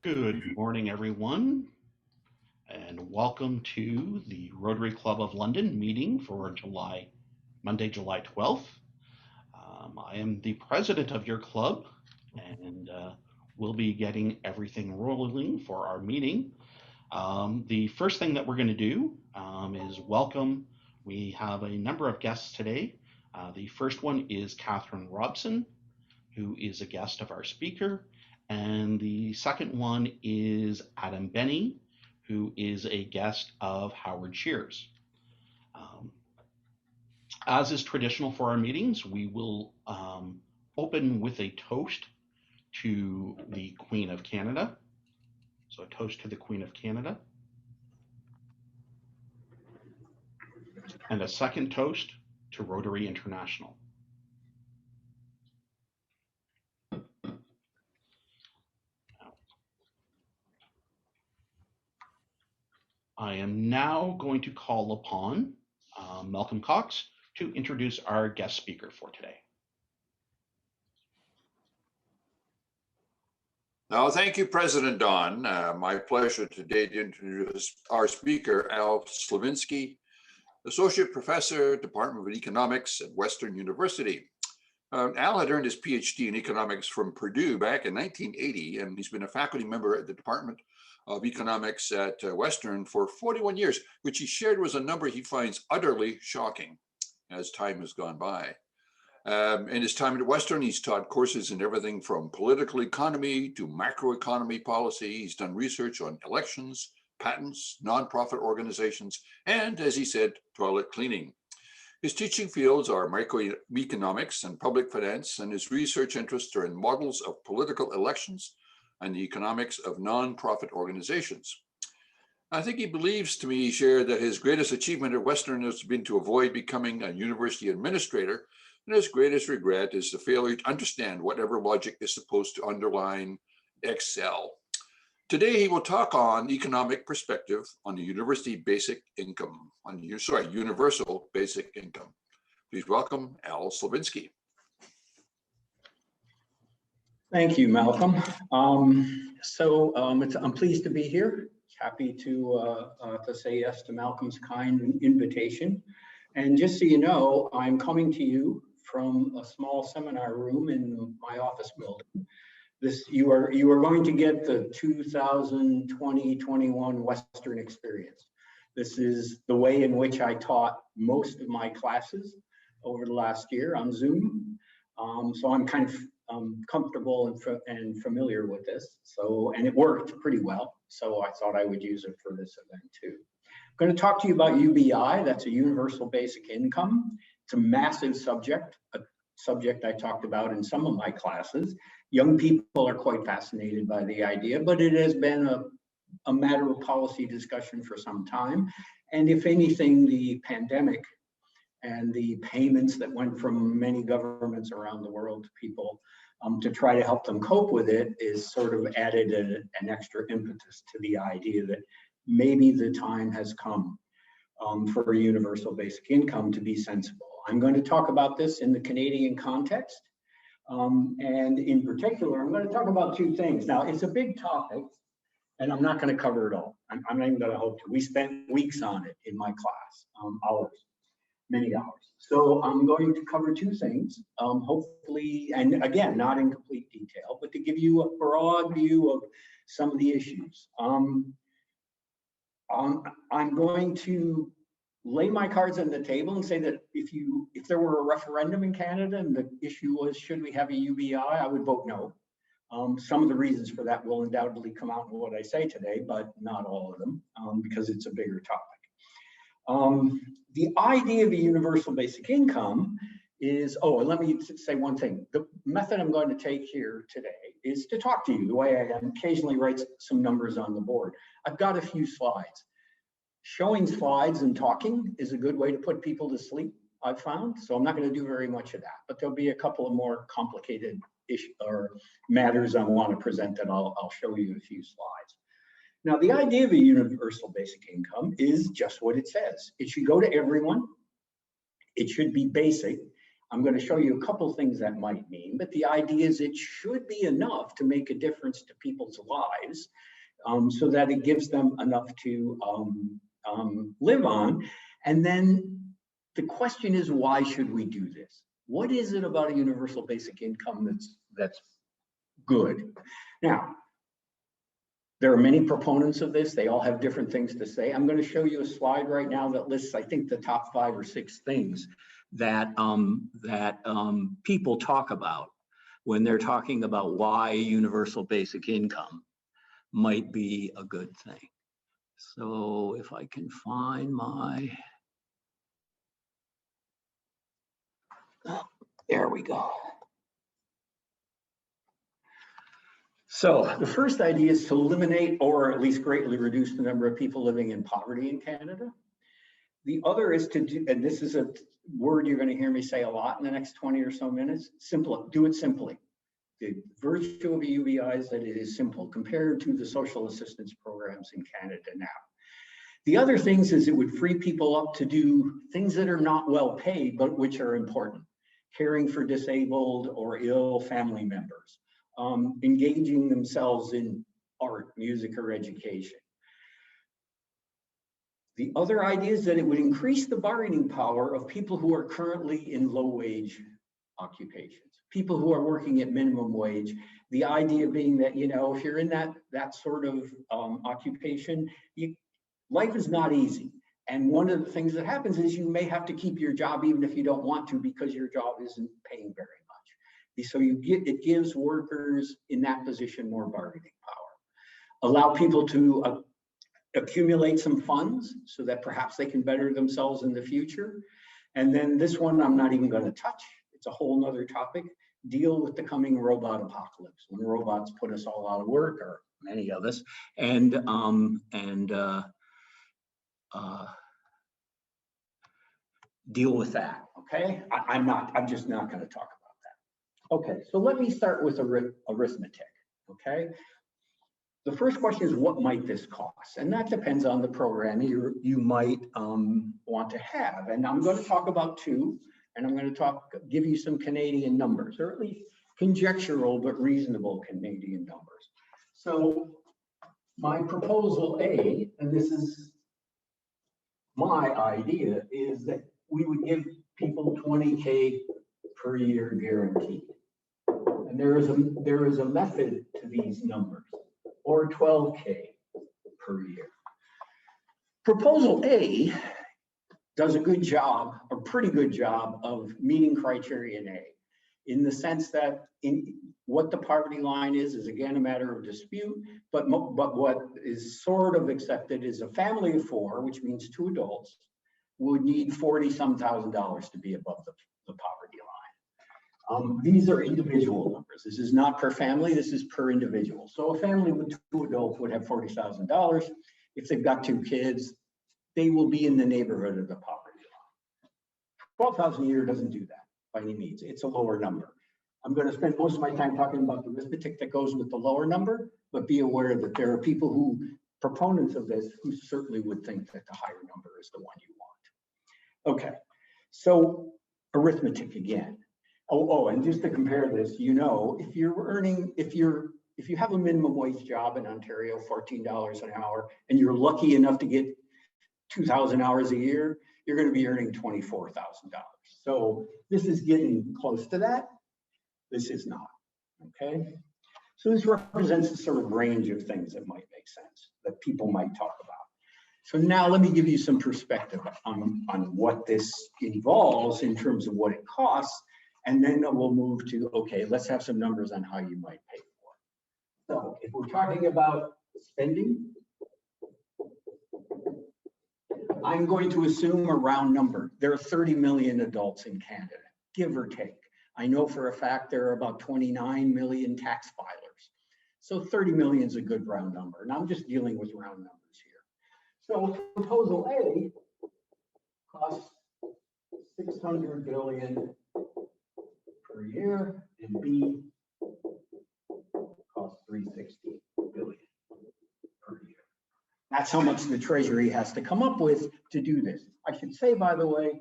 Good morning, everyone, and welcome to the Rotary Club of London meeting for Monday, July 12th. I am the president of your club, and we'll be getting everything rolling for our meeting. The first thing that we're going to do is welcome. We have a number of guests today. The first one is Catherine Robson, who is a guest of our speaker. And the second one is Adam Benny, who is a guest of Howard Shears. As is traditional for our meetings, we will open with a toast to the Queen of Canada. So a toast to the Queen of Canada. And a second toast to Rotary International. I am now going to call upon Malcolm Cox to introduce our guest speaker for today. Now, thank you, President Don. My pleasure today to introduce our speaker, Al Slavinsky, Associate Professor, Department of Economics at Western University. Al had earned his PhD in economics from Purdue back in 1980, and he's been a faculty member at the Department of Economics at Western for 41 years, which he shared was a number he finds utterly shocking as time has gone by. In his time at Western, he's taught courses in everything from political economy to macroeconomy policy. He's done research on elections, patents, nonprofit organizations, and, as he said, toilet cleaning. His teaching fields are microeconomics and public finance, and his research interests are in models of political elections and the economics of nonprofit organizations. I think he believes to me, he shared, that his greatest achievement at Western has been to avoid becoming a university administrator, and his greatest regret is the failure to understand whatever logic is supposed to underline Excel. Today, he will talk on economic perspective on the universal basic income. Please welcome Al Slavinsky. Thank you, Malcolm. I'm pleased to be here. Happy to say yes to Malcolm's kind invitation. And just so you know, I'm coming to you from a small seminar room in my office building. You are going to get the 2020-21 Western experience. This is the way in which I taught most of my classes over the last year on Zoom. So I'm kind of comfortable and familiar with this. And it worked pretty well. So I thought I would use it for this event too. I'm going to talk to you about UBI. That's a universal basic income. It's a massive subject, a subject I talked about in some of my classes. Young people are quite fascinated by the idea, but it has been a matter of policy discussion for some time. And if anything, the pandemic and the payments that went from many governments around the world to people to try to help them cope with it is sort of added an extra impetus to the idea that maybe the time has come for a universal basic income to be sensible. I'm going to talk about this in the Canadian context. And in particular, I'm going to talk about two things. Now, it's a big topic, and I'm not going to cover it all. I'm not even going to hope to. We spent weeks on it in my class, hours, many hours. So I'm going to cover two things, hopefully, and again, not in complete detail, but to give you a broad view of some of the issues. I'm going to lay my cards on the table and say that if there were a referendum in Canada and the issue was, should we have a UBI, I would vote no. Some of the reasons for that will undoubtedly come out in what I say today, but not all of them, because it's a bigger topic. The idea of a universal basic income is, and let me say one thing. The method I'm going to take here today is to talk to you the way I am, occasionally write some numbers on the board. I've got a few slides. Showing slides and talking is a good way to put people to sleep, I've found. So I'm not going to do very much of that, but there'll be a couple of more complicated issues or matters I want to present that I'll show you a few slides. Now, the idea of a universal basic income is just what it says. It should go to everyone. It should be basic. I'm going to show you a couple things that might mean, but the idea is it should be enough to make a difference to people's lives, so that it gives them enough to live on. And then the question is, why should we do this? What is it about a universal basic income that's good? Now, there are many proponents of this. They all have different things to say. I'm going to show you a slide right now that lists, I think, the top 5 or 6 things that people talk about when they're talking about why universal basic income might be a good thing. So if I can find my, oh, there we go. So the first idea is to eliminate or at least greatly reduce the number of people living in poverty in Canada. The other is to do, and this is a word you're going to hear me say a lot in the next 20 or so minutes, do it simply. The virtue of a UBI is that it is simple compared to the social assistance programs in Canada now. The other things is it would free people up to do things that are not well paid, but which are important. Caring for disabled or ill family members, engaging themselves in art, music, or education. The other idea is that it would increase the bargaining power of people who are currently in low-wage occupations, people who are working at minimum wage. The idea being that, you know, if you're in that sort of occupation, life is not easy. And one of the things that happens is you may have to keep your job even if you don't want to, because your job isn't paying very much. So it gives workers in that position more bargaining power. Allow people to accumulate some funds so that perhaps they can better themselves in the future. And then this one I'm not even going to touch. It's a whole nother topic. Deal with the coming robot apocalypse, when robots put us all out of work, or many of us, and deal with that. Okay, I'm just not going to talk about that. Okay, so let me start with arithmetic. Okay. The first question is, what might this cost? And that depends on the program you might want to have. And I'm going to talk about 2, and I'm going to give you some Canadian numbers, or at least conjectural but reasonable Canadian numbers. So my proposal A, and this is my idea, is that we would give people $20K per year guaranteed. And there is a method to these numbers, or $12K per year. Proposal A does a good job, a pretty good job, of meeting criterion A, in the sense that what the poverty line is again a matter of dispute, but what is sort of accepted is a family of 4, which means 2 adults, would need $40-some thousand to be above the poverty line. These are individual numbers. This is not per family, this is per individual. So a family with 2 adults would have $40,000. If they've got 2 kids, they will be in the neighborhood of the poverty line. $12,000 a year doesn't do that by any means. It's a lower number. I'm going to spend most of my time talking about the arithmetic that goes with the lower number, but be aware that there are people proponents of this, who certainly would think that the higher number is the one you want. Okay, so arithmetic again. Oh, and just to compare this, you know, if you have a minimum wage job in Ontario, $14 an hour, and you're lucky enough to get 2,000 hours a year, you're going to be earning $24,000. So this is getting close to that. This is not, okay? So this represents a sort of range of things that might make sense, that people might talk about. So now let me give you some perspective on what this involves in terms of what it costs, and then we'll move to, okay, let's have some numbers on how you might pay for it. So if we're talking about spending, I'm going to assume a round number. There are 30 million adults in Canada, give or take. I know for a fact there are about 29 million tax filers. So 30 million is a good round number. And I'm just dealing with round numbers here. So proposal A costs $600 billion per year, and B costs $360 billion per year. That's how much the Treasury has to come up with to do this. I should say, by the way,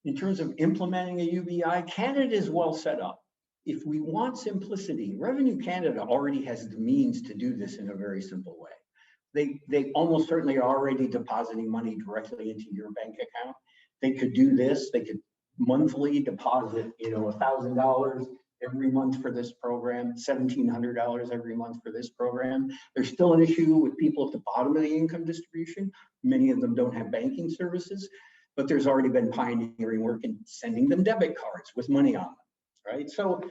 In terms of implementing a UBI, Canada is well set up. If we want simplicity, Revenue Canada already has the means to do this in a very simple way. They almost certainly are already depositing money directly into your bank account. They could do this. They could monthly deposit, $1,000 every month for this program, $1,700 every month for this program. There's still an issue with people at the bottom of the income distribution. Many of them don't have banking services, but there's already been pioneering work in sending them debit cards with money on them, right? So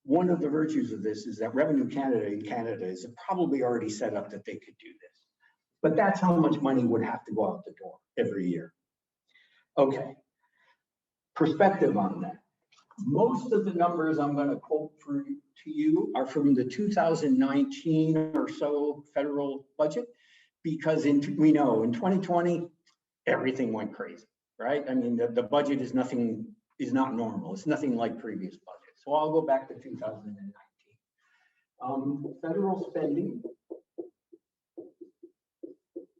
one of the virtues of this is that Revenue Canada in Canada is probably already set up that they could do this. But that's how much money would have to go out the door every year. Okay, perspective on that. Most of the numbers I'm going to quote to you are from the 2019 or so federal budget, because we know in 2020, everything went crazy, right? I mean, the budget is not normal. It's nothing like previous budgets. So I'll go back to 2019. Federal spending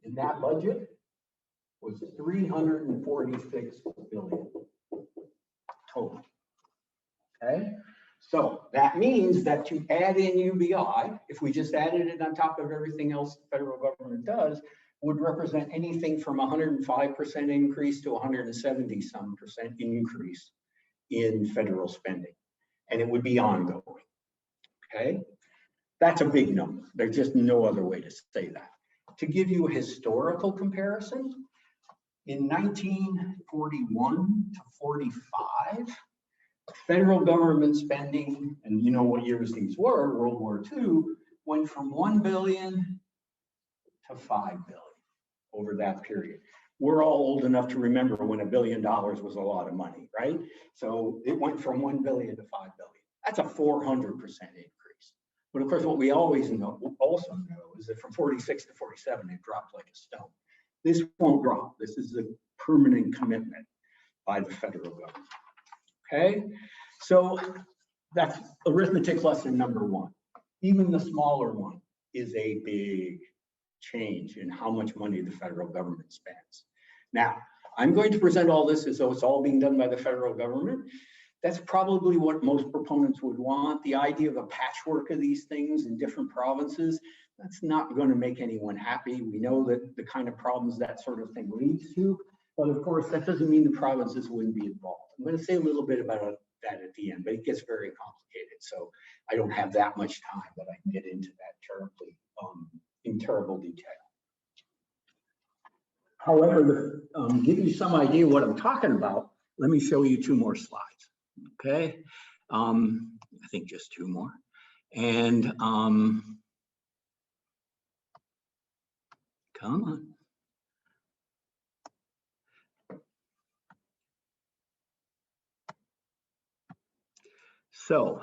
in that budget was $346 billion total. Okay, so that means that to add in UBI, if we just added it on top of everything else the federal government does, would represent anything from 105% increase to 170-some% increase in federal spending, and it would be ongoing. Okay, that's a big number. There's just no other way to say that. To give you a historical comparison, in 1941 to 45, federal government spending, and you know what years these were, World War II, went from 1 billion to 5 billion over that period. We're all old enough to remember when $1 billion was a lot of money, right? So it went from 1 billion to 5 billion. That's a 400% increase. But of course, what we also know is that from 46 to 47, it dropped like a stone. This won't drop. This is a permanent commitment by the federal government. Okay, so that's arithmetic lesson number one. Even the smaller one is a big change in how much money the federal government spends. Now, I'm going to present all this as though it's all being done by the federal government. That's probably what most proponents would want. The idea of a patchwork of these things in different provinces, that's not going to make anyone happy. We know that the kind of problems that sort of thing leads to. But of course, that doesn't mean the provinces wouldn't be involved. I'm going to say a little bit about that at the end, but it gets very complicated. So I don't have that much time, but I can get into that in terrible detail. However, to give you some idea what I'm talking about, let me show you two more slides. Okay, I think just two more. And come on. So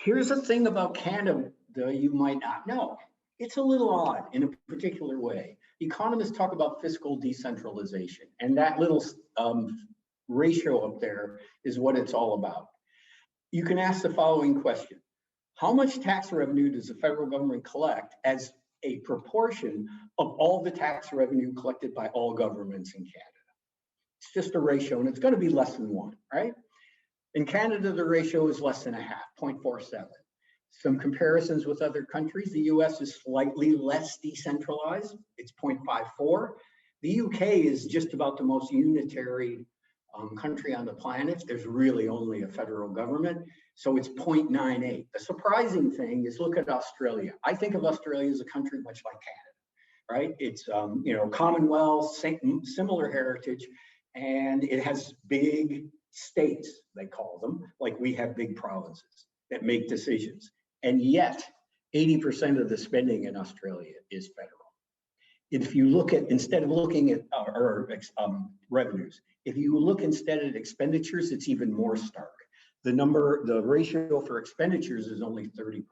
here's a thing about Canada you might not know. It's a little odd in a particular way. Economists talk about fiscal decentralization, and that little ratio up there is what it's all about. You can ask the following question. How much tax revenue does the federal government collect as a proportion of all the tax revenue collected by all governments in Canada? It's just a ratio, and it's going to be less than 1, right? In Canada, the ratio is less than a half, 0.47. Some comparisons with other countries, the US is slightly less decentralized, it's 0.54. The UK is just about the most unitary country on the planet. There's really only a federal government, so it's 0.98. The surprising thing is look at Australia. I think of Australia as a country much like Canada, right? It's Commonwealth, similar heritage, and it has big states, they call them, like we have big provinces that make decisions. And yet, 80% of the spending in Australia is federal. If you look at, instead of looking at revenues, if you look instead at expenditures, it's even more stark. The ratio for expenditures is only 30%.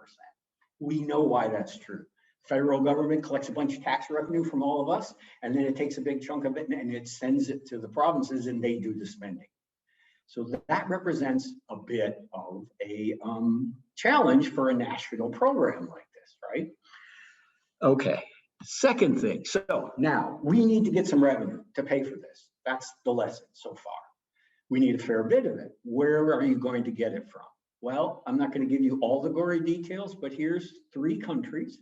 We know why that's true. Federal government collects a bunch of tax revenue from all of us, and then it takes a big chunk of it and it sends it to the provinces and they do the spending. So that represents a bit of a challenge for a national program like this, right? Okay, second thing. So now we need to get some revenue to pay for this. That's the lesson so far. We need a fair bit of it. Where are you going to get it from? Well, I'm not going to give you all the gory details, but here's 3 countries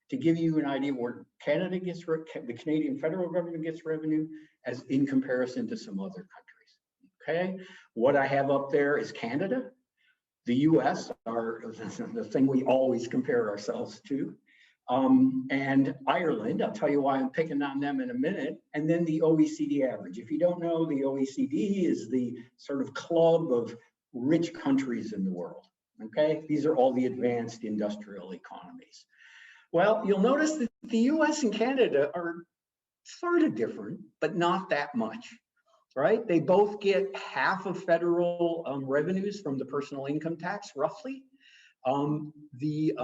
to give you an idea where Canada gets, the Canadian federal government gets revenue as in comparison to some other countries. Okay, what I have up there is Canada, the US, are the thing we always compare ourselves to, and Ireland. I'll tell you why I'm picking on them in a minute, and then the OECD average. If you don't know, the OECD is the sort of club of rich countries in the world. Okay, these are all the advanced industrial economies. Well, you'll notice that the US and Canada are sort of different, but not that much, right? They both get half of federal revenues from the personal income tax, roughly. The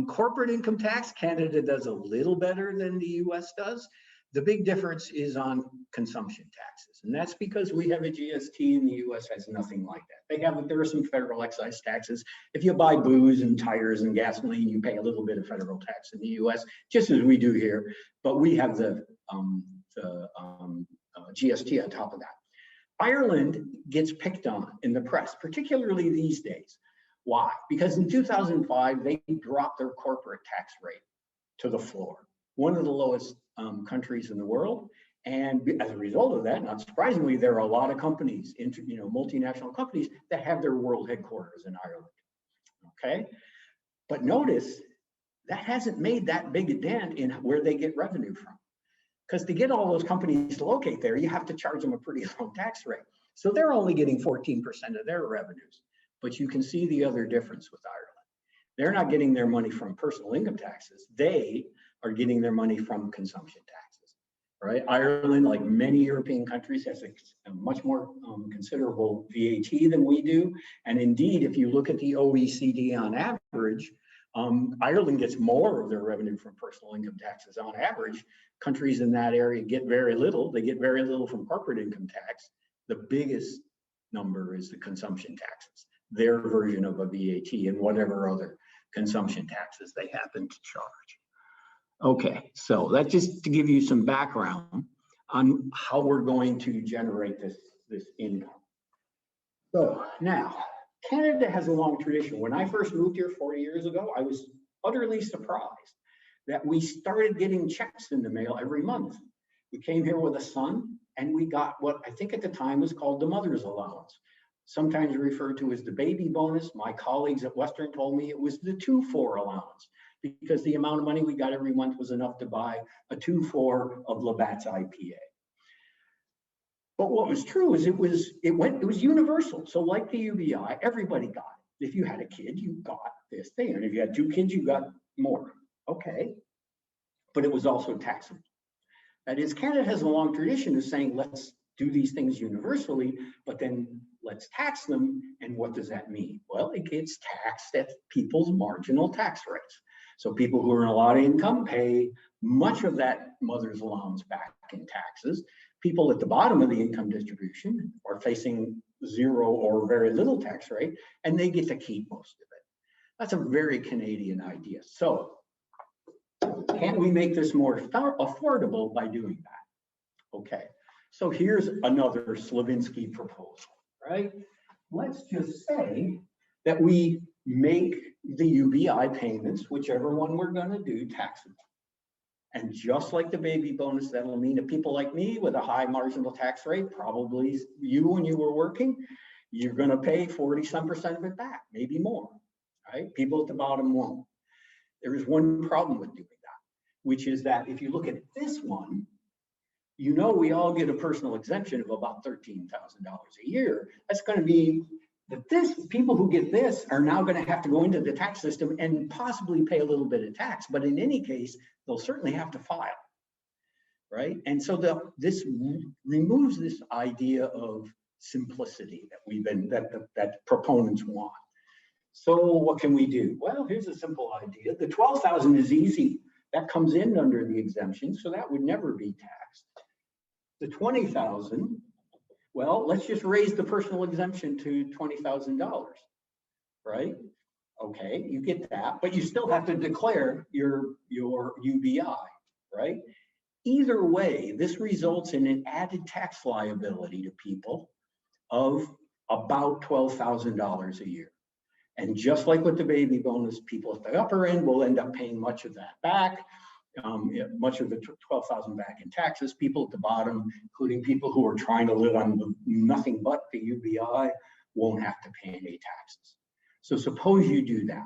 corporate income tax, Canada does a little better than the US does. The big difference is on consumption taxes. And that's because we have a GST and the US has nothing like that. There are some federal excise taxes. If you buy booze and tires and gasoline, you pay a little bit of federal tax in the US, just as we do here. But we have the GST on top of that. Ireland gets picked on in the press, particularly these days. Why? Because in 2005, they dropped their corporate tax rate to the floor, one of the lowest countries in the world. And as a result of that, not surprisingly, there are a lot of companies, multinational companies that have their world headquarters in Ireland. Okay, but notice that hasn't made that big a dent in where they get revenue from. Because to get all those companies to locate there, you have to charge them a pretty low tax rate. So they're only getting 14% of their revenues. But you can see the other difference with Ireland. They're not getting their money from personal income taxes. They are getting their money from consumption taxes, right? Ireland, like many European countries, has a much more considerable VAT than we do. And indeed, if you look at the OECD on average, Ireland gets more of their revenue from personal income taxes on average. Countries in that area get very little. They get very little from corporate income tax. The biggest number is the consumption taxes, their version of a VAT and whatever other consumption taxes they happen to charge. Okay, so that's just to give you some background on how we're going to generate this income. So now, Canada has a long tradition. When I first moved here 40 years ago, I was utterly surprised that we started getting checks in the mail every month. We came here with a son, and we got what I think at the time was called the mother's allowance, sometimes referred to as the baby bonus. My colleagues at Western told me it was the 2-4 allowance, because the amount of money we got every month was enough to buy a 2-4 of Labatt's IPA. But what was true is it was universal. So like the UBI, everybody got it. If you had a kid, you got this thing. And if you had 2 kids, you got more. Okay. But it was also taxable. That is, Canada has a long tradition of saying, let's do these things universally, but then let's tax them. And what does that mean? Well, it gets taxed at people's marginal tax rates. So people who earn a lot of income pay much of that mother's allowance back in taxes. People at the bottom of the income distribution are facing 0 or very little tax rate, and they get to keep most of it. That's a very Canadian idea. So can't we make this more affordable by doing that? Okay, so here's another Slavinsky proposal, right? Let's just say that we make the UBI payments, whichever one we're going to do, taxable. And just like the baby bonus, that'll mean that people like me with a high marginal tax rate, probably you when you were working, you're going to pay 40-some% of it back, maybe more, right? People at the bottom won't. There is one problem with doing that, which is that if you look at this one, you know we all get a personal exemption of about $13,000 a year. That's going to be that people who get this are now going to have to go into the tax system and possibly pay a little bit of tax. But in any case, they'll certainly have to file, right? And so this removes this idea of simplicity that proponents want. So what can we do? Well, here's a simple idea. The $12,000 is easy. That comes in under the exemption, so that would never be taxed. The $20,000, well, let's just raise the personal exemption to $20,000, right? Okay, you get that, but you still have to declare your UBI, right? Either way, this results in an added tax liability to people of about $12,000 a year. And just like with the baby bonus, people at the upper end will end up paying much of that back, much of the 12,000 back in taxes. People at the bottom, including people who are trying to live on nothing but the UBI, won't have to pay any taxes. So suppose you do that.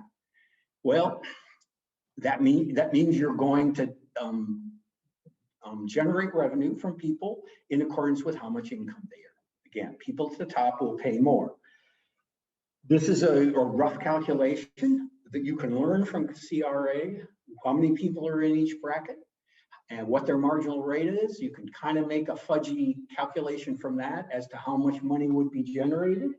Well, that means you're going to generate revenue from people in accordance with how much income they earn. Again, people at the top will pay more. This is a rough calculation that you can learn from CRA, how many people are in each bracket and what their marginal rate is. You can kind of make a fudgy calculation from that as to how much money would be generated.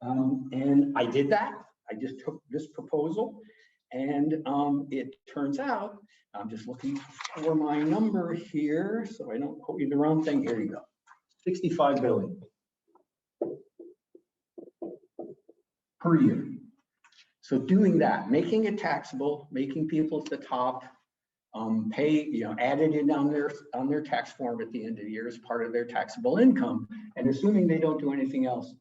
And I did that. I just took this proposal, and it turns out, I'm just looking for my number here so I don't quote you the wrong thing. Here you go, 65 billion per year. So doing that, making it taxable, making people at the top pay, added in on their tax form at the end of the year as part of their taxable income, and assuming they don't do anything else,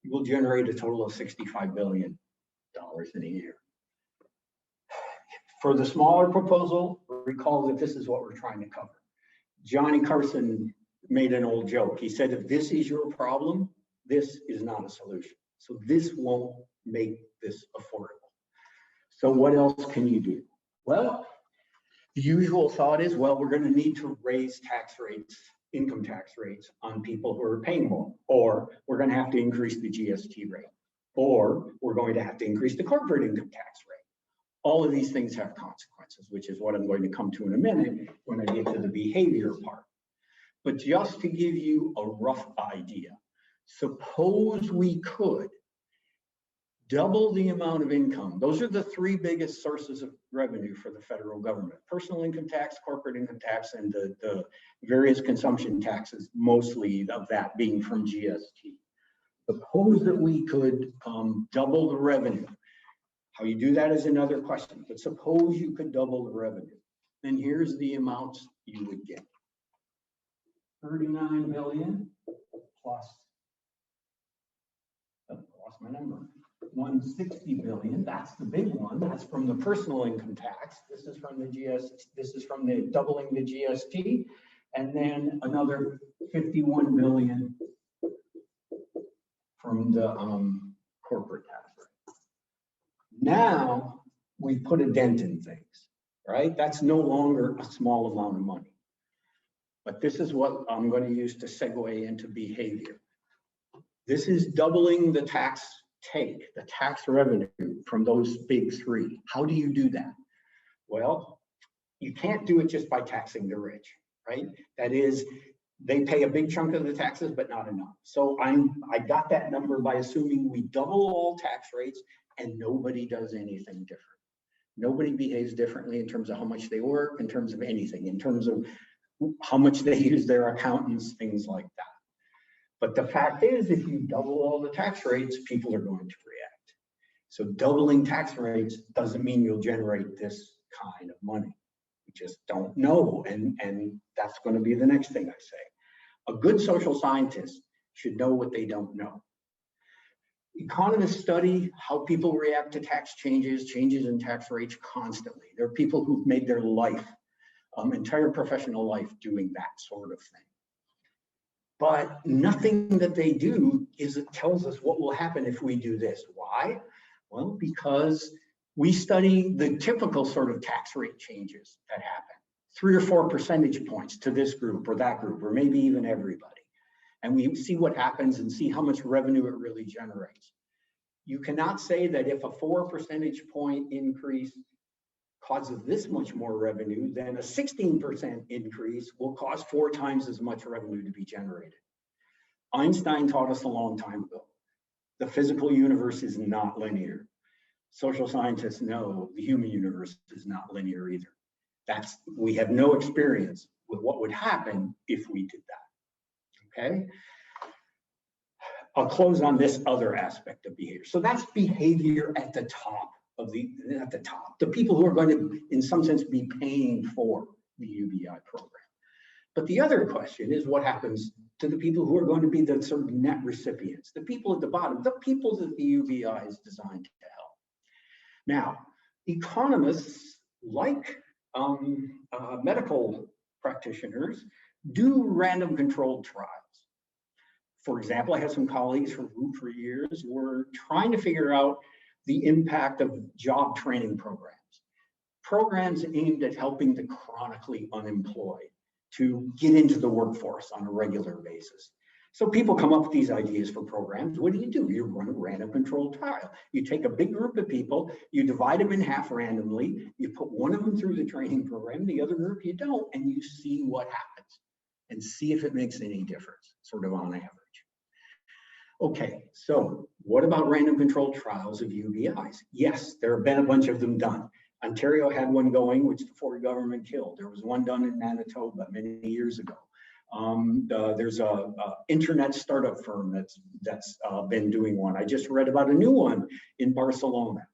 you will generate a total of $65 billion in a year. For the smaller proposal, recall that this is what we're trying to cover. Johnny Carson made an old joke. He said, if this is your problem, this is not a solution. So this won't make this affordable. So what else can you do? Well, the usual thought is, well, we're going to need to raise tax rates, income tax rates on people who are paying more, or we're going to have to increase the GST rate, or we're going to have to increase the corporate income tax rate. All of these things have consequences, which is what I'm going to come to in a minute when I get to the behavior part. But just to give you a rough idea, suppose we could double the amount of income. Those are the three biggest sources of revenue for the federal government: personal income tax, corporate income tax, and the various consumption taxes, mostly of that being from GST. Suppose that we could double the revenue. How you do that is another question, but suppose you could double the revenue. Then here's the amounts you would get. 39 billion plus, lost my number, 160 billion, that's the big one. That's from the personal income tax. This is from the GST, this is from the doubling the GST, and then another 51 billion from the corporate tax rate. Now we put a dent in things, right? That's no longer a small amount of money. But this is what I'm going to use to segue into behavior. This is doubling the tax take, the tax revenue from those big three. How do you do that? Well, you can't do it just by taxing the rich, right? That is, they pay a big chunk of the taxes, but not enough. So I got that number by assuming we double all tax rates and nobody does anything different. Nobody behaves differently in terms of how much they work, in terms of anything, in terms of how much they use their accountants, things like that. But the fact is, if you double all the tax rates, people are going to react. So doubling tax rates doesn't mean you'll generate this kind of money. We just don't know, and that's going to be the next thing I say. A good social scientist should know what they don't know. Economists study how people react to tax changes in tax rates constantly. There are people who've made their life, entire professional life doing that sort of thing. But nothing that they do tells us what will happen if we do this. Why? Well, because we study the typical sort of tax rate changes that happen, 3 or 4 percentage points to this group or that group, or maybe even everybody. And we see what happens and see how much revenue it really generates. You cannot say that if a 4 percentage point increase causes this much more revenue, then a 16% increase will cause 4 times as much revenue to be generated. Einstein taught us a long time ago, the physical universe is not linear. Social scientists know the human universe is not linear either. We have no experience with what would happen if we did that, okay? I'll close on this other aspect of behavior. So that's behavior at the top of the people who are going to, in some sense, be paying for the UBI program. But the other question is what happens to the people who are going to be the sort of net recipients, the people at the bottom, the people that the UBI is designed to help. Now, economists, like medical practitioners, do random controlled trials. For example, I have some colleagues who for years were trying to figure out the impact of job training programs aimed at helping the chronically unemployed to get into the workforce on a regular basis. So people come up with these ideas for programs. What do? You run a random controlled trial. You take a big group of people, you divide them in half randomly, you put one of them through the training program, the other group you don't, and you see what happens and see if it makes any difference, sort of on average. Okay, so what about random controlled trials of UBIs? Yes, there have been a bunch of them done. Ontario had one going, which the Ford government killed. There was one done in Manitoba many years ago. There's a internet startup firm that's been doing one. I just read about a new one in Barcelona.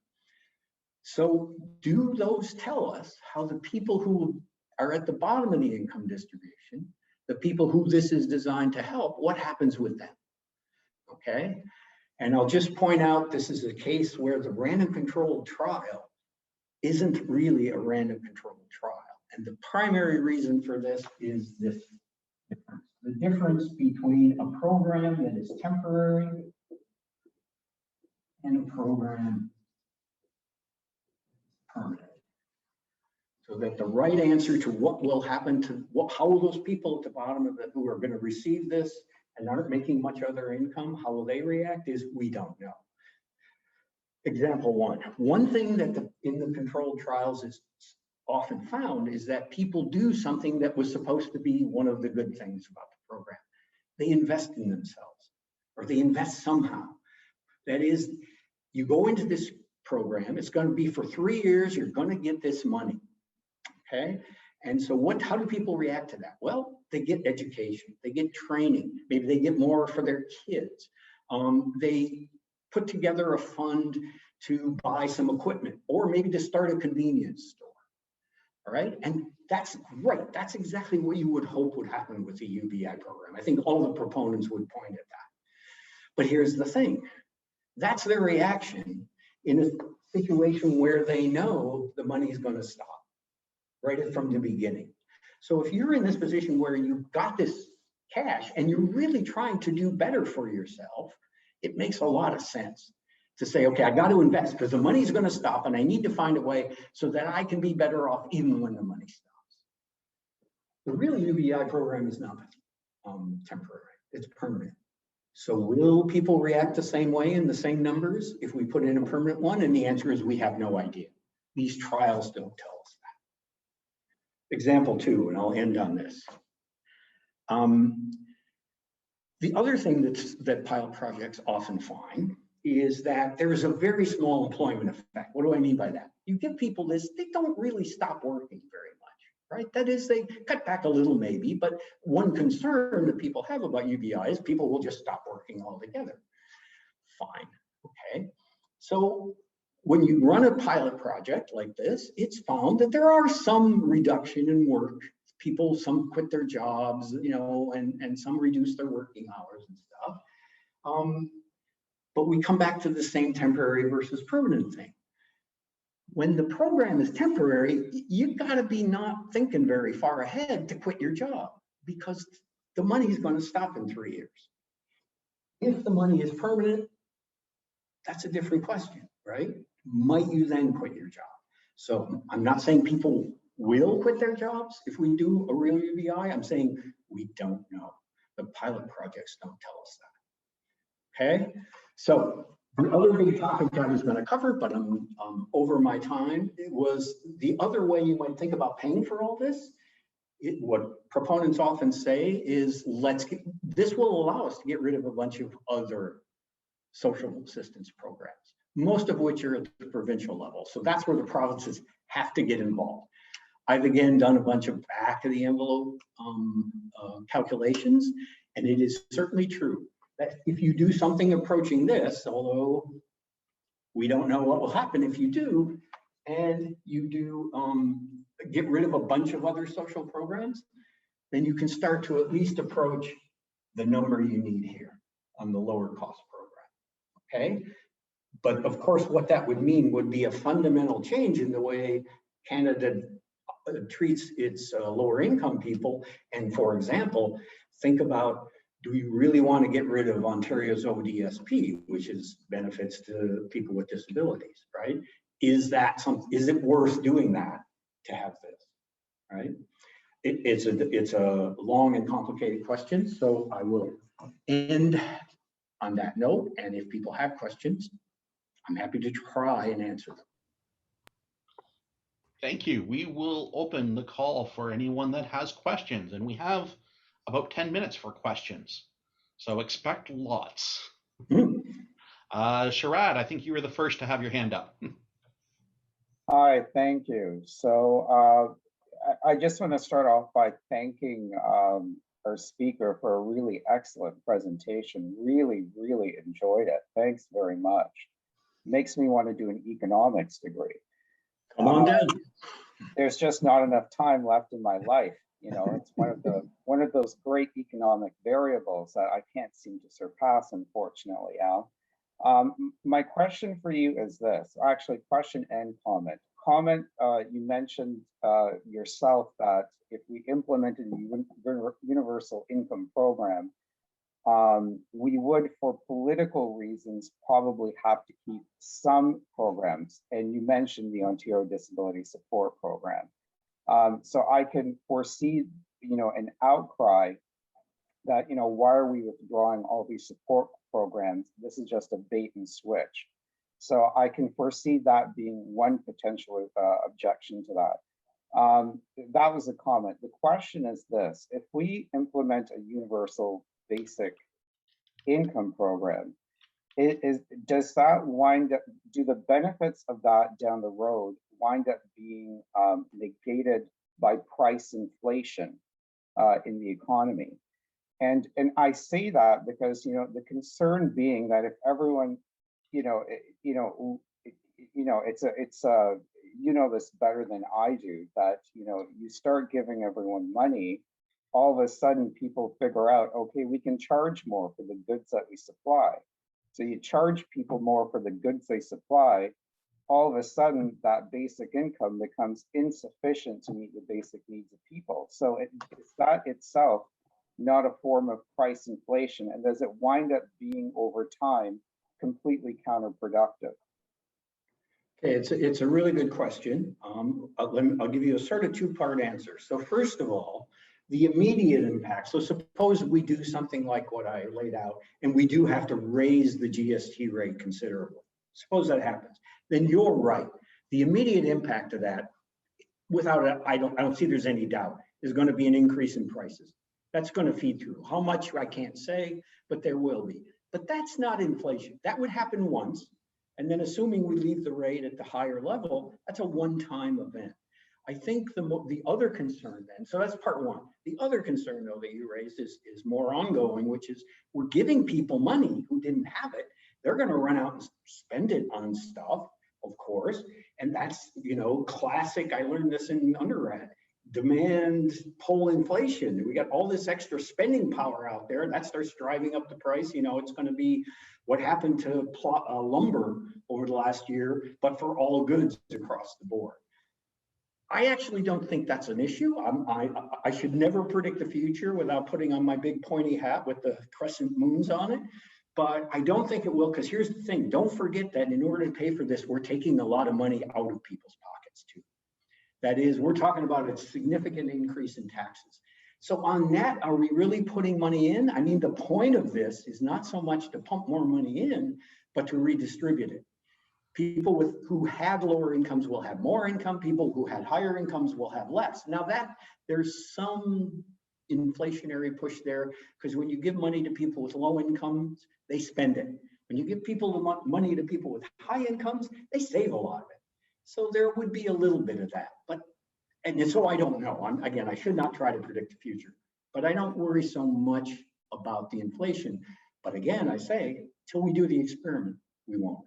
So do those tell us how the people who are at the bottom of the income distribution, the people who this is designed to help, what happens with them? Okay, and I'll just point out this is a case where the random controlled trial isn't really a random controlled trial. And the primary reason for this is this difference. The difference between a program that is temporary and a program permanent. So that the right answer to what will happen to how will those people at the bottom of it who are going to receive this and aren't making much other income, how will they react is we don't know. Example one. One thing that in the controlled trials is often found is that people do something that was supposed to be one of the good things about the program. They invest in themselves, or they invest somehow. That is, you go into this program, it's going to be for 3 years, you're going to get this money. Okay? And so how do people react to that? Well, they get education, they get training, maybe they get more for their kids. They put together a fund to buy some equipment, or maybe to start a convenience store. All right, and that's great. That's exactly what you would hope would happen with the UBI program. I think all the proponents would point at that. But here's the thing. That's their reaction in a situation where they know the money is going to stop right from the beginning. So if you're in this position where you've got this cash and you're really trying to do better for yourself, it makes a lot of sense to say, okay, I got to invest because the money's going to stop and I need to find a way so that I can be better off even when the money stops. The real UBI program is not temporary, it's permanent. So will people react the same way in the same numbers if we put in a permanent one? And the answer is we have no idea. These trials don't tell us that. Example two, and I'll end on this. The other thing that pilot projects often find is that there is a very small employment effect. What do I mean by that? You give people this, they don't really stop working very much, right? That is, they cut back a little maybe, but one concern that people have about UBI is people will just stop working altogether. Fine, okay. So when you run a pilot project like this, it's found that there are some reduction in work. People, some quit their jobs, you know, and some reduce their working hours and stuff. But we come back to the same temporary versus permanent thing. When the program is temporary, you've got to be not thinking very far ahead to quit your job because the money is going to stop in 3 years. If the money is permanent, that's a different question, right? Might you then quit your job? So I'm not saying people will quit their jobs if we do a real UBI. I'm saying we don't know. The pilot projects don't tell us that. Okay, so the other big topic I was going to cover, but I'm over my time, it was the other way you might think about paying for all this. What proponents often say is, this will allow us to get rid of a bunch of other social assistance programs, most of which are at the provincial level. So that's where the provinces have to get involved. I've again done a bunch of back of the envelope calculations, and it is certainly true that if you do something approaching this, although we don't know what will happen if you do, and you do get rid of a bunch of other social programs, then you can start to at least approach the number you need here on the lower cost program, okay? But of course, what that would mean would be a fundamental change in the way Canada treats its lower income people. And for example, think about, do we really want to get rid of Ontario's ODSP, which is benefits to people with disabilities, right? Is it worth doing that to have this, right? It's a long and complicated question, so I will end on that note. And if people have questions, I'm happy to try and answer them. Thank you. We will open the call for anyone that has questions, and we have about 10 minutes for questions, so expect lots. Sharad, I think you were the first to have your hand up. Hi, thank you. So I just want to start off by thanking our speaker for a really excellent presentation. Really, really enjoyed it. Thanks very much. Makes me want to do an economics degree. Come on down. There's just not enough time left in my life. You know, it's one of those great economic variables that I can't seem to surpass, unfortunately, Al. My question for you is this, actually question and comment. Comment, you mentioned yourself that if we implemented a universal income program, we would, for political reasons, probably have to keep some programs. And you mentioned the Ontario Disability Support Program. So I can foresee, you know, an outcry that, you know, why are we withdrawing all these support programs? This is just a bait and switch. So I can foresee that being one potential objection to that. That was a comment. The question is this: if we implement a universal basic income program, does that wind up, do the benefits of that down the road wind up being negated by price inflation in the economy? And I say that because, you know, the concern being that if everyone, you know, it's you know this better than I do, that, you know, you start giving everyone money, all of a sudden people figure out, okay, we can charge more for the goods that we supply. So you charge people more for the goods they supply, all of a sudden that basic income becomes insufficient to meet the basic needs of people. So is that itself not a form of price inflation? And does it wind up being over time completely counterproductive? Okay, it's a really good question. I'll give you a sort of two-part answer. So first of all, the immediate impact. So suppose we do something like what I laid out, and we do have to raise the GST rate considerably. Suppose that happens. Then you're right. The immediate impact of that, I don't see there's any doubt, is going to be an increase in prices. That's going to feed through. How much I can't say, but there will be. But that's not inflation. That would happen once. And then assuming we leave the rate at the higher level, that's a one-time event. I think the other concern then, so that's part one. The other concern though that you raised is more ongoing, which is we're giving people money who didn't have it. They're going to run out and spend it on stuff, of course. And that's, you know, classic, I learned this in undergrad, demand pull inflation. We got all this extra spending power out there, and that starts driving up the price. You know, it's going to be what happened to lumber over the last year, but for all goods across the board. I actually don't think that's an issue. I should never predict the future without putting on my big pointy hat with the crescent moons on it, but I don't think it will, because here's the thing. Don't forget that in order to pay for this, we're taking a lot of money out of people's pockets too. That is, we're talking about a significant increase in taxes. So on that, are we really putting money in? I mean, the point of this is not so much to pump more money in, but to redistribute it. People who had lower incomes will have more income. People who had higher incomes will have less. Now that there's some inflationary push there, because when you give money to people with low incomes, they spend it. When you give people money to people with high incomes, they save a lot of it. So there would be a little bit of that, and so I don't know. Again, I should not try to predict the future, but I don't worry so much about the inflation. But again, I say, till we do the experiment, we won't know.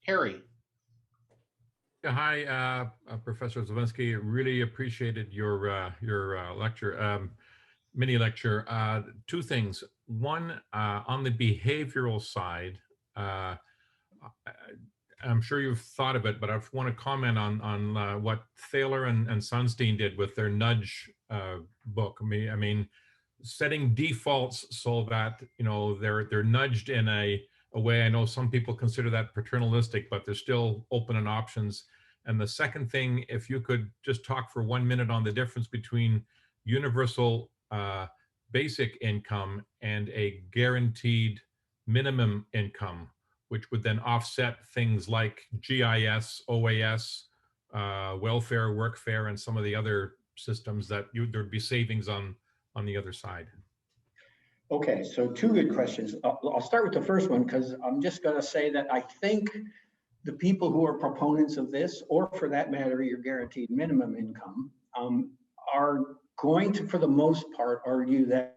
Harry. Yeah, hi, Professor Slavinsky. Really appreciated your lecture, mini lecture. Two things. One, on the behavioral side, uh, I'm sure you've thought of it, but I want to comment on what Thaler and Sunstein did with their nudge book. I mean, setting defaults so that they're nudged in a way. I know some people consider that paternalistic, but they're still open and options. And the second thing, if you could just talk for 1 minute on the difference between universal basic income and a guaranteed minimum income, which would then offset things like GIS, OAS, welfare, workfare, and some of the other systems that there'd be savings on the other side. Okay, so two good questions. I'll start with the first one because I'm just going to say that I think the people who are proponents of this, or for that matter, your guaranteed minimum income, are going to, for the most part, argue that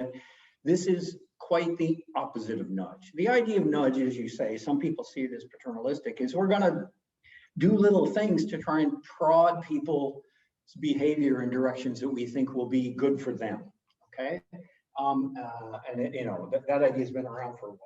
this is quite the opposite of nudge. The idea of nudge, as you say, some people see it as paternalistic, is we're going to do little things to try and prod people's behavior in directions that we think will be good for them. Okay, that idea has been around for a while.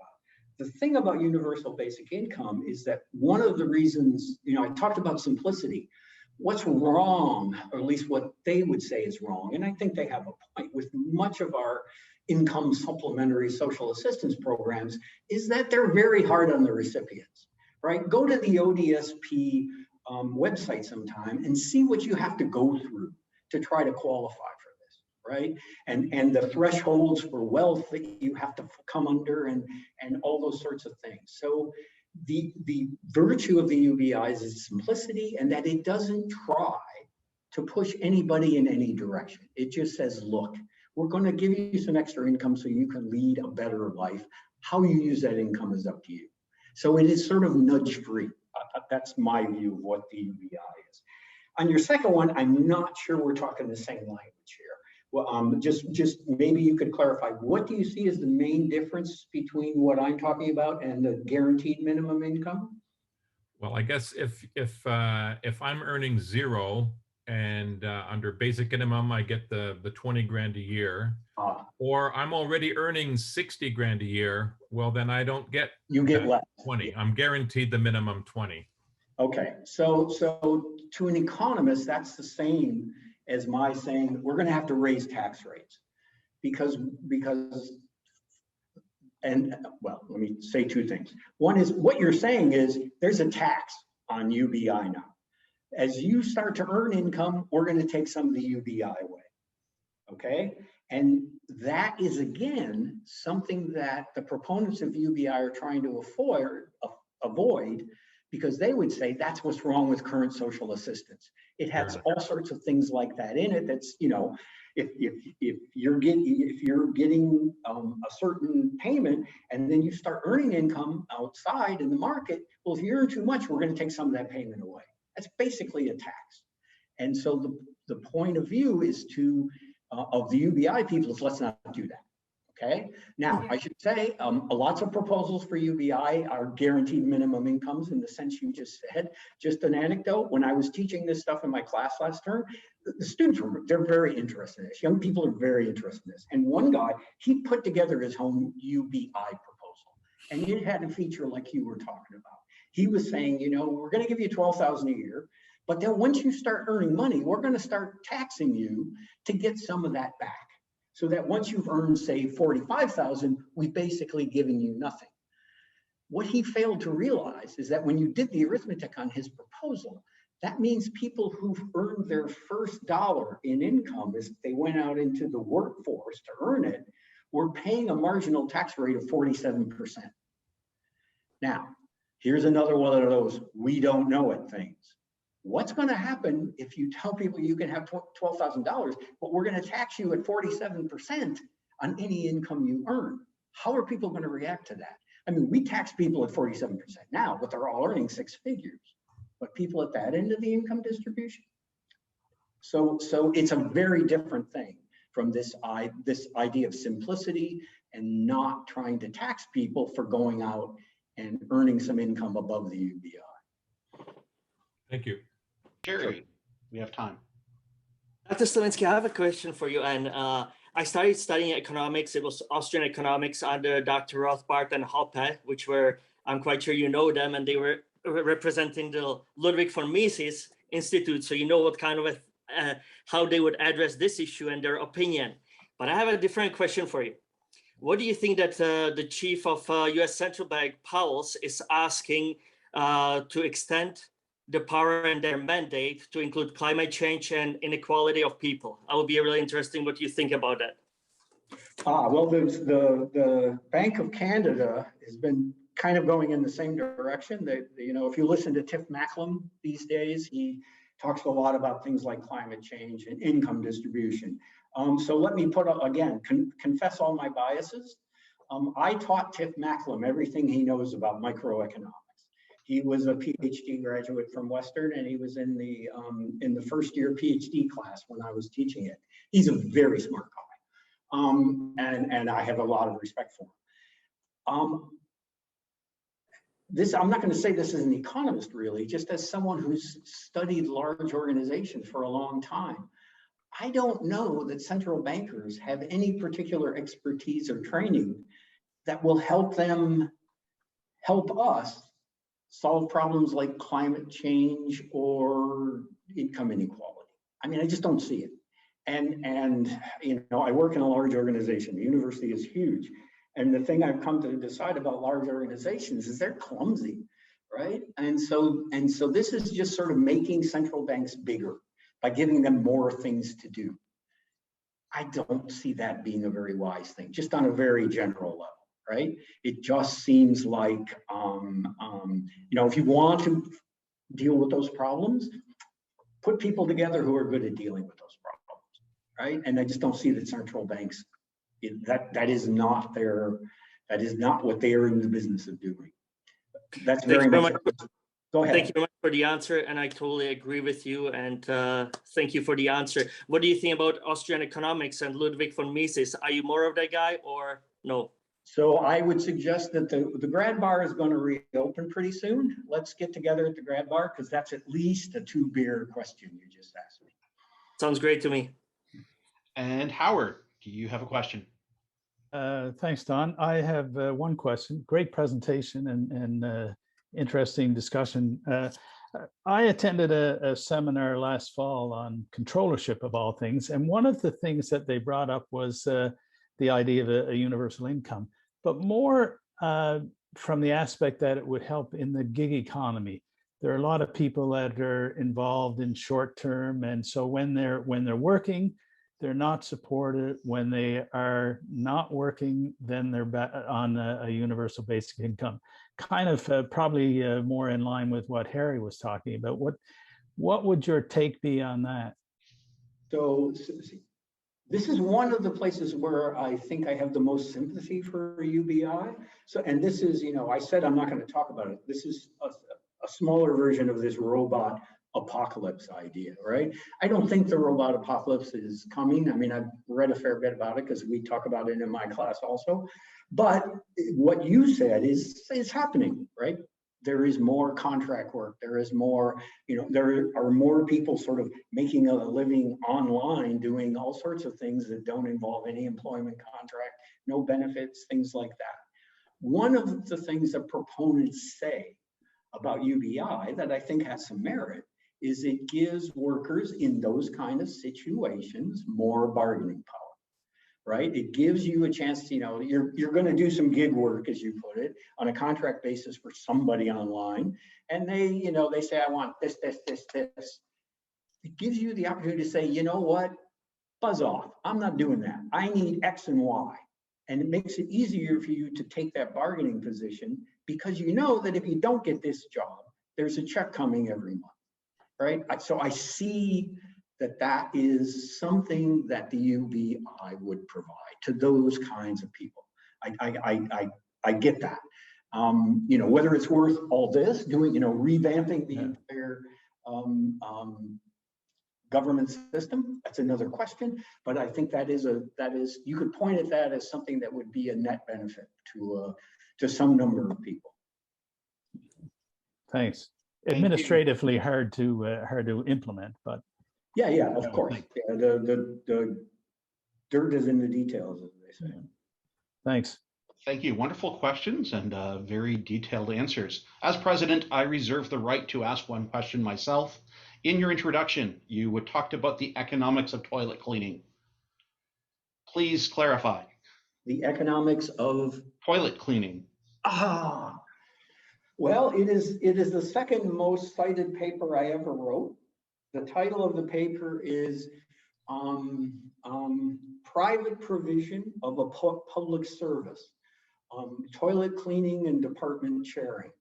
The thing about universal basic income is that one of the reasons, I talked about simplicity. What's wrong, or at least what they would say is wrong, and I think they have a point with much of our income supplementary social assistance programs, is that they're very hard on the recipients, right? Go to the ODSP website sometime and see what you have to go through to try to qualify for this, right? And the thresholds for wealth that you have to come under and all those sorts of things. So the virtue of the UBIs is simplicity, and that it doesn't try to push anybody in any direction. It just says, look, we're going to give you some extra income so you can lead a better life. How you use that income is up to you. So it is sort of nudge free. That's my view of what the UBI is. On your second one, I'm not sure we're talking the same language here. Well, just maybe you could clarify, what do you see as the main difference between what I'm talking about and the guaranteed minimum income? Well, I guess if I'm earning zero and under basic minimum, I get the 20 grand a year, or I'm already earning 60 grand a year, well, then I don't get, you get less. 20. I'm guaranteed the minimum 20. Okay. So to an economist, that's the same as my saying we're going to have to raise tax rates because well, let me say two things. One is what you're saying is there's a tax on UBI now. As you start to earn income, we're going to take some of the UBI away. Okay. And that is, again, something that the proponents of UBI are trying to avoid, because they would say that's what's wrong with current social assistance. It has all sorts of things like that in it. That's, if you're getting a certain payment and then you start earning income outside in the market, well, if you earn too much, we're going to take some of that payment away. That's basically a tax. And so the point of view is of the UBI people is let's not do that. Okay. Now, I should say lots of proposals for UBI are guaranteed minimum incomes in the sense you just said. Just an anecdote, when I was teaching this stuff in my class last term, the students they're very interested in this. Young people are very interested in this. And one guy, he put together his own UBI proposal. And it had a feature like you were talking about. He was saying, we're going to give you $12,000 a year, but then once you start earning money, we're going to start taxing you to get some of that back. So that once you've earned, say, $45,000, we've basically given you nothing. What he failed to realize is that when you did the arithmetic on his proposal, that means people who've earned their first dollar in income as they went out into the workforce to earn it, were paying a marginal tax rate of 47%. Now, here's another one of those we don't know it things. What's going to happen if you tell people you can have $12,000, but we're going to tax you at 47% on any income you earn? How are people going to react to that? I mean, we tax people at 47% now, but they're all earning six figures. But people at that end of the income distribution? So it's a very different thing from this idea of simplicity and not trying to tax people for going out and earning some income above the UBI. Thank you. Jerry, we have time. Dr. Slavinsky, I have a question for you. And I started studying economics. It was Austrian economics under Dr. Rothbard and Hoppe, which were, I'm quite sure you know them, and they were representing the Ludwig von Mises Institute. So you know what kind of how they would address this issue and their opinion. But I have a different question for you. What do you think that the chief of US Central Bank, Powell, is asking to extend the power and their mandate to include climate change and inequality of people? I would be really interesting what you think about that. Well, the Bank of Canada has been kind of going in the same direction. You know, if you listen to Tiff Macklem these days, he talks a lot about things like climate change and income distribution. So let me put up, again, confess all my biases. I taught Tiff Macklem everything he knows about microeconomics. He was a PhD graduate from Western, and he was in the first year PhD class when I was teaching it. He's a very smart guy, and I have a lot of respect for him. I'm not going to say this as an economist, really, just as someone who's studied large organizations for a long time. I don't know that central bankers have any particular expertise or training that will help us solve problems like climate change or income inequality. I mean, I just don't see it. And you know, I work in a large organization. The university is huge. And the thing I've come to decide about large organizations is they're clumsy, right? And so this is just sort of making central banks bigger by giving them more things to do. I don't see that being a very wise thing, just on a very general level. Right? It just seems like, you know, if you want to deal with those problems, put people together who are good at dealing with those problems, right? And I just don't see that central banks, that is not what they are in the business of doing. That's very much. Go ahead. Thank you very much for the answer, and I totally agree with you. And thank you for the answer. What do you think about Austrian economics and Ludwig von Mises? Are you more of that guy or no? So I would suggest that the grad bar is going to reopen pretty soon. Let's get together at the grad bar, because that's at least a 2-beer question you just asked me. Sounds great to me. And Howard, do you have a question? Thanks, Don. I have one question. Great presentation and interesting discussion. I attended a seminar last fall on controllership of all things. And one of the things that they brought up was the idea of a universal income, but more from the aspect that it would help in the gig economy. There are a lot of people that are involved in short term, and so when they're working, they're not supported. When they are not working, then they're on a universal basic income. Kind of probably more in line with what Harry was talking about. What would your take be on that? So this is one of the places where I think I have the most sympathy for UBI. So, and this is, you know, I said I'm not going to talk about it. This is a smaller version of this robot apocalypse idea, right? I don't think the robot apocalypse is coming. I mean, I've read a fair bit about it because we talk about it in my class also. But what you said is happening, right? There is more contract work. There is more, you know, there are more people sort of making a living online, doing all sorts of things that don't involve any employment contract, no benefits, things like that. One of the things that proponents say about UBI that I think has some merit is it gives workers in those kind of situations more bargaining power. Right? It gives you a chance to, you know, you're going to do some gig work, as you put it, on a contract basis for somebody online. And they, you know, they say, I want this. It gives you the opportunity to say, you know what, buzz off. I'm not doing that. I need X and Y. And it makes it easier for you to take that bargaining position because you know that if you don't get this job, there's a check coming every month. Right? So I see that is something that the UBI would provide to those kinds of people. I get that. You know, whether it's worth all this, doing, you know, revamping the entire government system, that's another question. But I think that is you could point at that as something that would be a net benefit to some number of people. Thanks. administratively hard to implement, but Yeah, of would course. think. Yeah, the dirt is in the details, as they say. Thanks. Thank you. Wonderful questions and very detailed answers. As president, I reserve the right to ask one question myself. In your introduction, you had talked about the economics of toilet cleaning. Please clarify. The economics of Toilet cleaning. Well, it is the second most cited paper I ever wrote. The title of the paper is Private Provision of a Public Service, Toilet Cleaning and Department Chairing.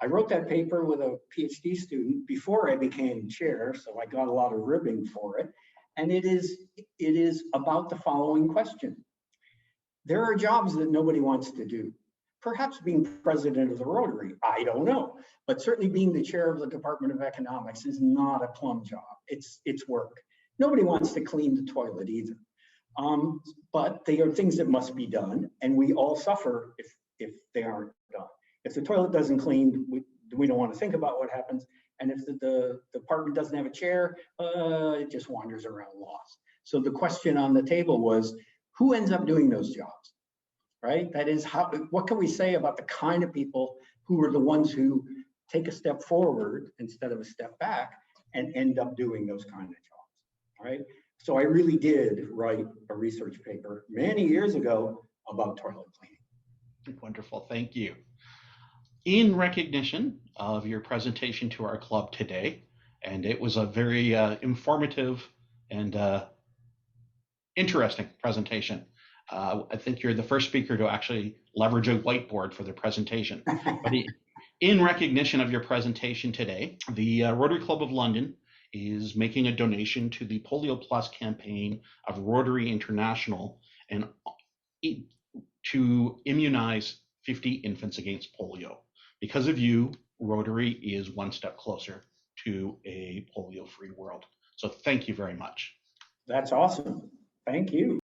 I wrote that paper with a PhD student before I became chair, so I got a lot of ribbing for it. And it is about the following question. There are jobs that nobody wants to do. Perhaps being president of the Rotary, I don't know. But certainly being the chair of the Department of Economics is not a plum job. It's work. Nobody wants to clean the toilet either. But they are things that must be done, and we all suffer if they aren't done. If the toilet doesn't clean, we don't want to think about what happens. And if the department doesn't have a chair, it just wanders around lost. So the question on the table was, who ends up doing those jobs, right? That is, what can we say about the kind of people who are the ones who take a step forward instead of a step back and end up doing those kind of jobs, right? So I really did write a research paper many years ago about toilet cleaning. Wonderful, thank you. In recognition of your presentation to our club today, and it was a very informative and interesting presentation. I think you're the first speaker to actually leverage a whiteboard for the presentation. But in recognition of your presentation today, the Rotary Club of London is making a donation to the Polio Plus campaign of Rotary International and to immunize 50 infants against polio. Because of you, Rotary is one step closer to a polio-free world. So thank you very much. That's awesome. Thank you.